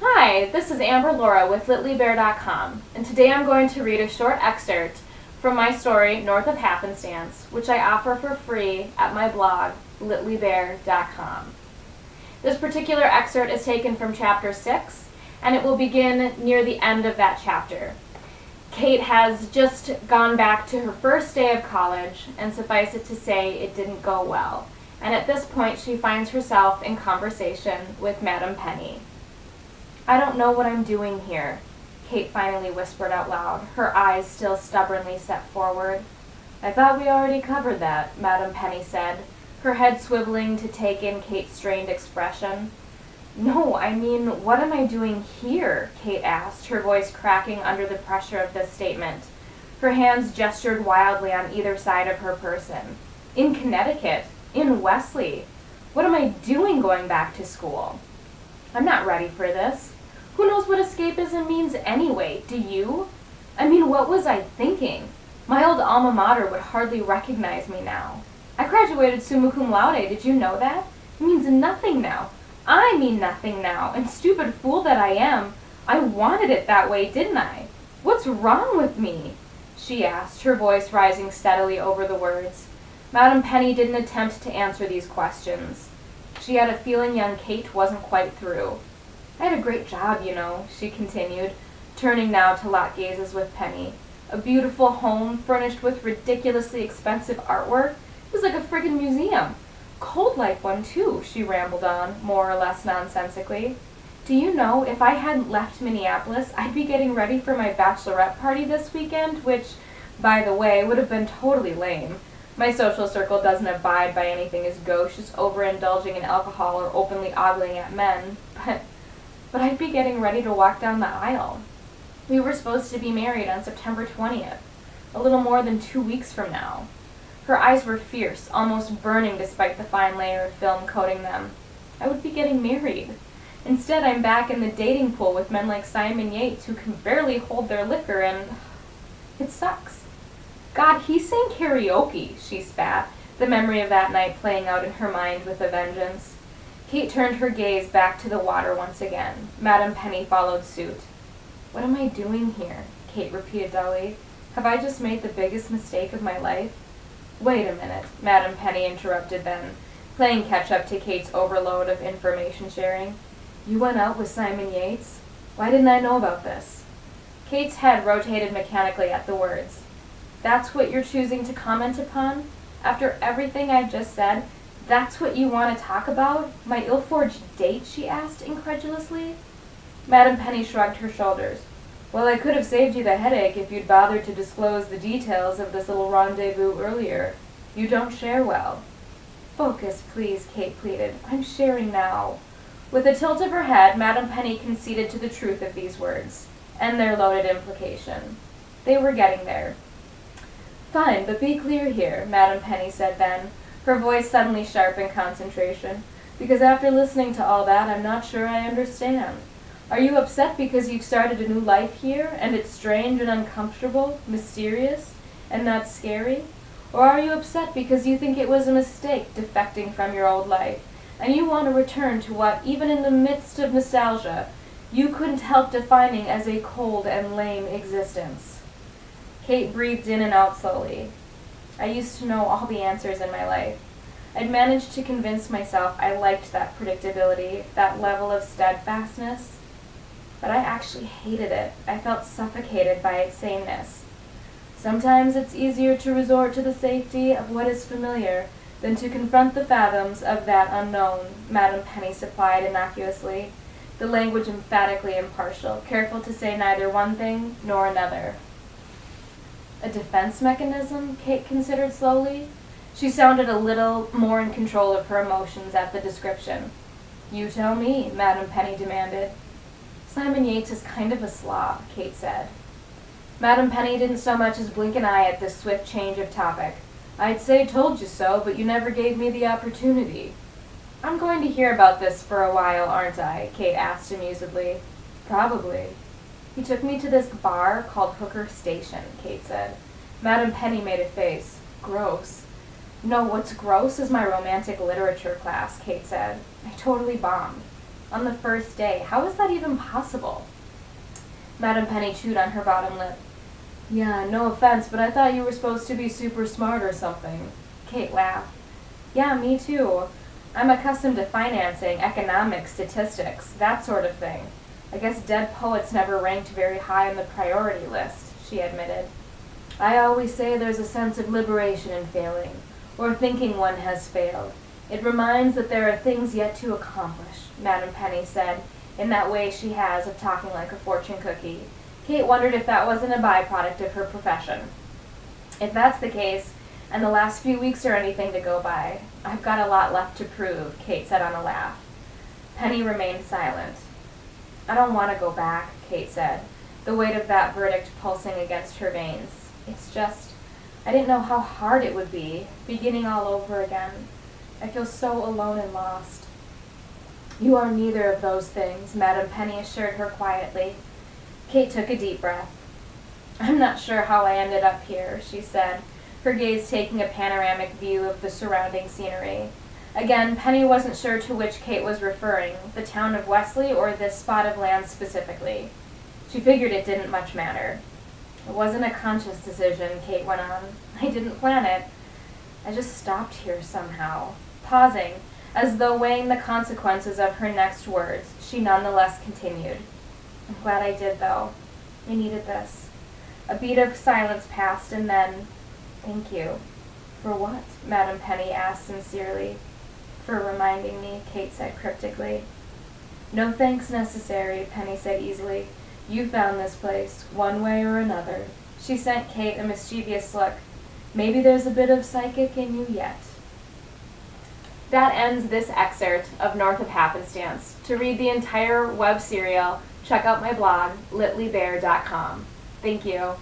Hi, this is Amber Laura with LittlyBear.com, and today I'm going to read a short excerpt from my story, North of Happenstance, which I offer for free at my blog, LittlyBear.com. This particular excerpt is taken from chapter 6, and it will begin near the end of that chapter. Kate has just gone back to her first day of college, and suffice it to say, it didn't go well. And at this point, she finds herself in conversation with Madame Penny. "I don't know what I'm doing here," Kate finally whispered out loud, her eyes still stubbornly set forward. "I thought we already covered that," Madame Penny said, her head swiveling to take in Kate's strained expression. "No, I mean, what am I doing here?" Kate asked, her voice cracking under the pressure of this statement. Her hands gestured wildly on either side of her person. "In Connecticut. In Wesley. What am I doing going back to school? I'm not ready for this. Who knows what escapism means anyway? Do you? I mean, what was I thinking? My old alma mater would hardly recognize me now. I graduated summa cum laude, did you know that? It means nothing now. I mean nothing now, and stupid fool that I am, I wanted it that way, didn't I? What's wrong with me?" she asked, her voice rising steadily over the words. Madame Penny didn't attempt to answer these questions. She had a feeling young Kate wasn't quite through. "I had a great job, you know," she continued, turning now to lock gazes with Penny. "A beautiful home furnished with ridiculously expensive artwork. It was like a friggin' museum. Cold-like one, too," she rambled on, more or less nonsensically. "Do you know, if I hadn't left Minneapolis, I'd be getting ready for my bachelorette party this weekend, which, by the way, would have been totally lame. My social circle doesn't abide by anything as gauche as overindulging in alcohol or openly ogling at men, but I'd be getting ready to walk down the aisle. We were supposed to be married on September 20th, a little more than 2 weeks from now." Her eyes were fierce, almost burning despite the fine layer of film coating them. "I would be getting married. Instead, I'm back in the dating pool with men like Simon Yates who can barely hold their liquor and... it sucks. God, he sang karaoke," she spat, the memory of that night playing out in her mind with a vengeance. Kate turned her gaze back to the water once again. Madame Penny followed suit. "What am I doing here?" Kate repeated dully. "Have I just made the biggest mistake of my life?" "Wait a minute," Madame Penny interrupted then, playing catch-up to Kate's overload of information sharing. "You went out with Simon Yates? Why didn't I know about this?" Kate's head rotated mechanically at the words. "That's what you're choosing to comment upon? After everything I've just said, that's what you want to talk about? My ill-forged date?" she asked incredulously. Madame Penny shrugged her shoulders. "Well, I could have saved you the headache if you'd bothered to disclose the details of this little rendezvous earlier. You don't share well." "Focus, please," Kate pleaded. "I'm sharing now." With a tilt of her head, Madame Penny conceded to the truth of these words, and their loaded implication. They were getting there. "Fine, but be clear here," Madame Penny said then, her voice suddenly sharp in concentration, "because after listening to all that, I'm not sure I understand. Are you upset because you've started a new life here, and it's strange and uncomfortable, mysterious, and that's scary? Or are you upset because you think it was a mistake defecting from your old life, and you want to return to what, even in the midst of nostalgia, you couldn't help defining as a cold and lame existence?" Kate breathed in and out slowly. "I used to know all the answers in my life. I'd managed to convince myself I liked that predictability, that level of steadfastness. But I actually hated it. I felt suffocated by its sameness. Sometimes it's easier to resort to the safety of what is familiar than to confront the fathoms of that unknown," Madame Penny supplied innocuously, the language emphatically impartial, careful to say neither one thing nor another. "A defense mechanism?" Kate considered slowly. She sounded a little more in control of her emotions at the description. "You tell me," Madame Penny demanded. "Simon Yates is kind of a slob," Kate said. Madame Penny didn't so much as blink an eye at this swift change of topic. "I'd say told you so, but you never gave me the opportunity." "I'm going to hear about this for a while, aren't I?" Kate asked amusedly. "Probably." "He took me to this bar called Hooker Station," Kate said. Madame Penny made a face. "Gross." "No, what's gross is my romantic literature class," Kate said. "I totally bombed." On the first day. How is that even possible? Madam Penny chewed on her bottom lip. Yeah, no offense, but I thought you were supposed to be super smart or something. Kate laughed. Yeah, me too. I'm accustomed to financing, economics, statistics, that sort of thing. I guess dead poets never ranked very high on the priority list, she admitted. I always say there's a sense of liberation in failing, or thinking one has failed. It reminds that there are things yet to accomplish, Madam Penny said, in that way she has of talking like a fortune cookie. Kate wondered if that wasn't a byproduct of her profession. If that's the case, and the last few weeks are anything to go by, I've got a lot left to prove, Kate said on a laugh. Penny remained silent. I don't want to go back, Kate said, the weight of that verdict pulsing against her veins. It's just, I didn't know how hard it would be, beginning all over again. I feel so alone and lost. You are neither of those things, Madam Penny assured her quietly. Kate took a deep breath. I'm not sure how I ended up here, she said, her gaze taking a panoramic view of the surrounding scenery. Again, Penny wasn't sure to which Kate was referring, the town of Wesley or this spot of land specifically. She figured it didn't much matter. It wasn't a conscious decision, Kate went on. I didn't plan it. I just stopped here somehow. Pausing, as though weighing the consequences of her next words, she nonetheless continued. I'm glad I did, though. I needed this. A beat of silence passed, and then, thank you. For what? Madam Penny asked sincerely. For reminding me, Kate said cryptically. No thanks necessary, Penny said easily. You found this place, one way or another. She sent Kate a mischievous look. Maybe there's a bit of psychic in you yet. That ends this excerpt of North of Happenstance. To read the entire web serial, check out my blog, litlybear.com. Thank you.